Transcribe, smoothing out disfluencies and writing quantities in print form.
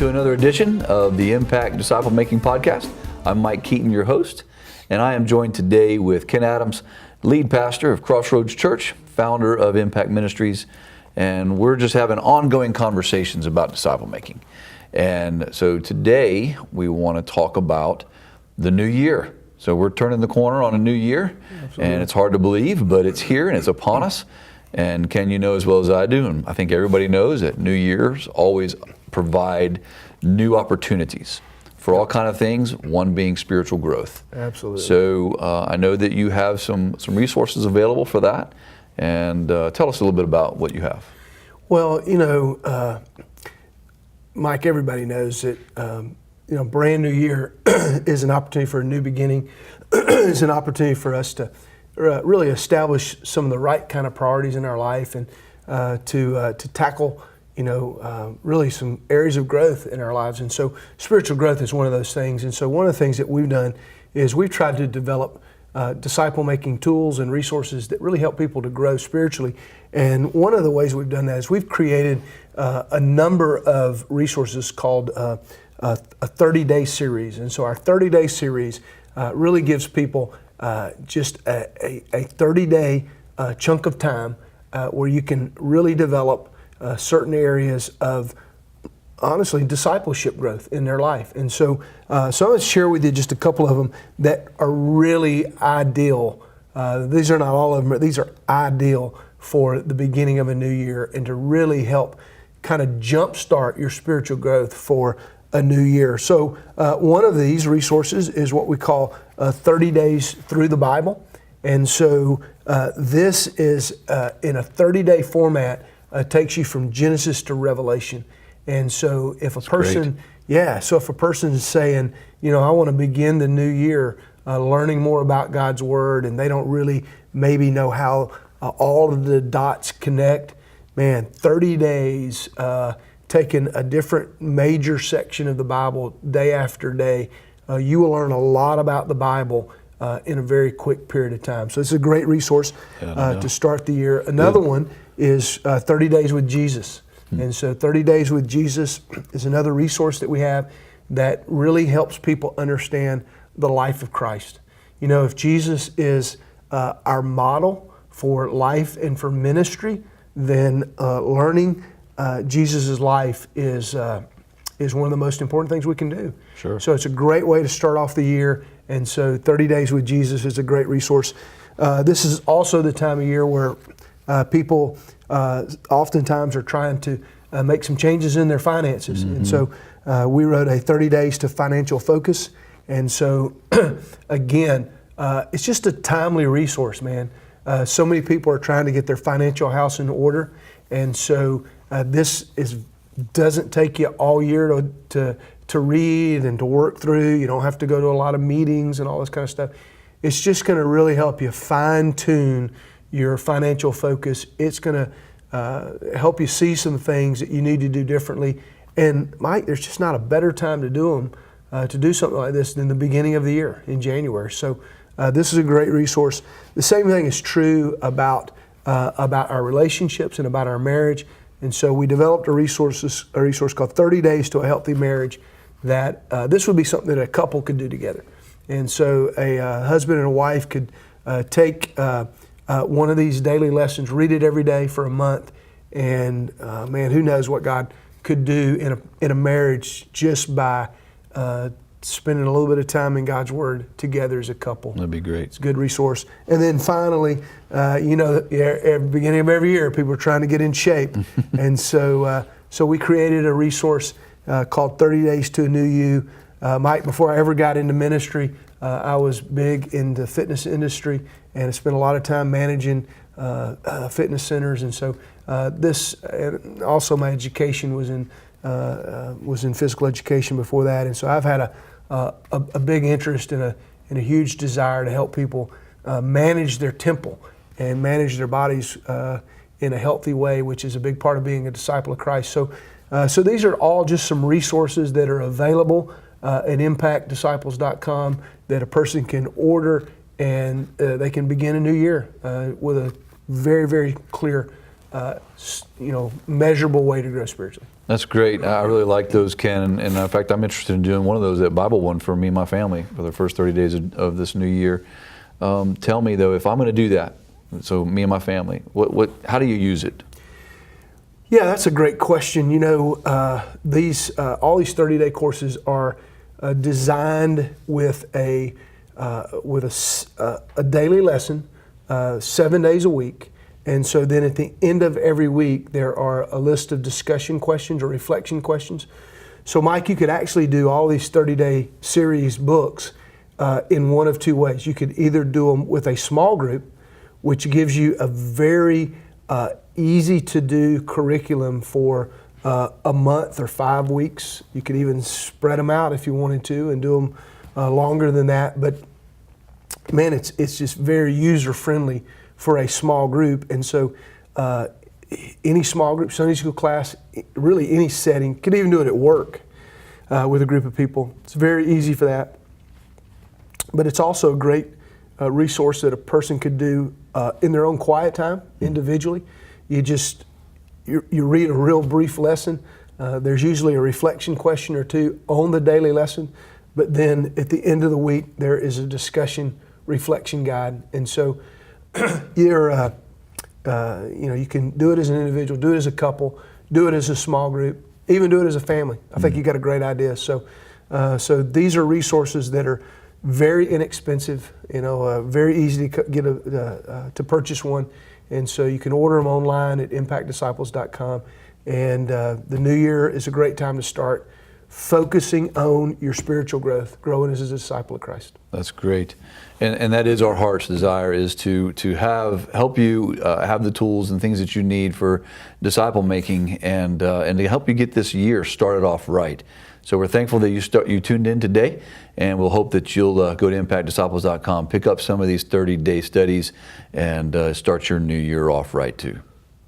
to another edition of the Impact Disciple Making Podcast. I'm Mike Keaton, your host, and I am joined today with Ken Adams, lead pastor of Crossroads Church, founder of Impact Ministries, and we're just having ongoing conversations about disciple making. And so today we want to talk about the new year. So we're turning the corner on a new year. Absolutely. And it's hard to believe, but it's here and it's upon us. And Ken, you know as well as I do, and I think everybody knows that New Year's always provide new opportunities for all kind of things, one being spiritual growth. Absolutely. So I know that you have some resources available for that, and tell us a little bit about what you have. Well, Mike, everybody knows that brand new year is an opportunity for a new beginning. It's an opportunity for us to really establish some of the right kind of priorities in our life, and to tackle really some areas of growth in our lives. And so spiritual growth is one of those things. And so one of the things that we've done is we've tried to develop disciple making tools and resources that really help people to grow spiritually. And one of the ways we've done that is we've created a number of resources called a 30-day series. And so our 30-day series really gives people just a 30-day chunk of time where you can really develop certain areas of, honestly, discipleship growth in their life. And so I'm going to share with you just a couple of them that are really ideal. These are not all of them, but these are ideal for the beginning of a new year and to really help kind of jumpstart your spiritual growth for a new year. So one of these resources is what we call 30 Days Through the Bible. And so this is in a 30-day format, takes you from Genesis to Revelation. And so if a person, if a person is saying, I want to begin the new year learning more about God's Word, and they don't really maybe know how all of the dots connect, man, 30 days, taking a different major section of the Bible day after day, you will learn a lot about the Bible in a very quick period of time. So it's a great resource to start the year. Another one is 30 Days with Jesus. And so 30 Days with Jesus is another resource that we have that really helps people understand the life of Christ. If Jesus is our model for life and for ministry, then learning Jesus' life is one of the most important things we can do. Sure. So it's a great way to start off the year, and so 30 Days with Jesus is a great resource. This is also the time of year where people oftentimes are trying to make some changes in their finances. Mm-hmm. And so we wrote a 30 Days to Financial Focus. And so again, it's just a timely resource, man. So many people are trying to get their financial house in order. And so this doesn't take you all year to read and to work through. You don't have to go to a lot of meetings and all this kind of stuff. It's just going to really help you fine-tune your financial focus. It's going to help you see some things that you need to do differently. And Mike, there's just not a better time to do something like this than the beginning of the year in January. So this is a great resource. The same thing is true about our relationships and about our marriage. And so we developed a resource called 30 Days to a Healthy Marriage that this would be something that a couple could do together. And so a husband and a wife could take one of these daily lessons, read it every day for a month, and man, who knows what God could do in a marriage just by spending a little bit of time in God's Word together as a couple. That'd be great. It's a good resource. And then finally, at the beginning of every year, people are trying to get in shape. And so we created a resource called 30 Days to a New You. Mike, before I ever got into ministry, I was big in the fitness industry, and I spent a lot of time managing fitness centers. And so and also my education was in physical education before that. And so I've had a big interest and a huge desire to help people manage their temple and manage their bodies in a healthy way, which is a big part of being a disciple of Christ. So these are all just some resources that are available at impactdisciples.com that a person can order, and they can begin a new year with a very, very clear measurable way to grow spiritually. That's great. I really like those, Ken. And in fact, I'm interested in doing one of those, that Bible one for me and my family for the first 30 days of this new year. Tell me, though, if I'm going to do that, so me and my family, how do you use it? Yeah, that's a great question. All these 30-day courses are designed with a daily lesson, 7 days a week. And so then at the end of every week, there are a list of discussion questions or reflection questions. So Mike, you could actually do all these 30-day series books in one of two ways. You could either do them with a small group, which gives you a very easy to do curriculum for a month or 5 weeks. You could even spread them out if you wanted to and do them longer than that. But man, it's just very user friendly for a small group. And so any small group, Sunday school class, really any setting, could even do it at work with a group of people. It's very easy for that. But it's also a great resource that a person could do in their own quiet time, individually. You read a real brief lesson. There's usually a reflection question or two on the daily lesson, but then at the end of the week there is a discussion reflection guide. And so you can do it as an individual, do it as a couple, do it as a small group, even do it as a family. I think you got a great idea. So these are resources that are very inexpensive, very easy to get to purchase one. And so you can order them online at impactdisciples.com. And the new year is a great time to start focusing on your spiritual growth, growing as a disciple of Christ. That's great. And that is our heart's desire, is to help you have the tools and things that you need for disciple making, and to help you get this year started off right. So we're thankful that you tuned in today, and we'll hope that you'll go to impactdisciples.com, pick up some of these 30-day studies, and start your new year off right too.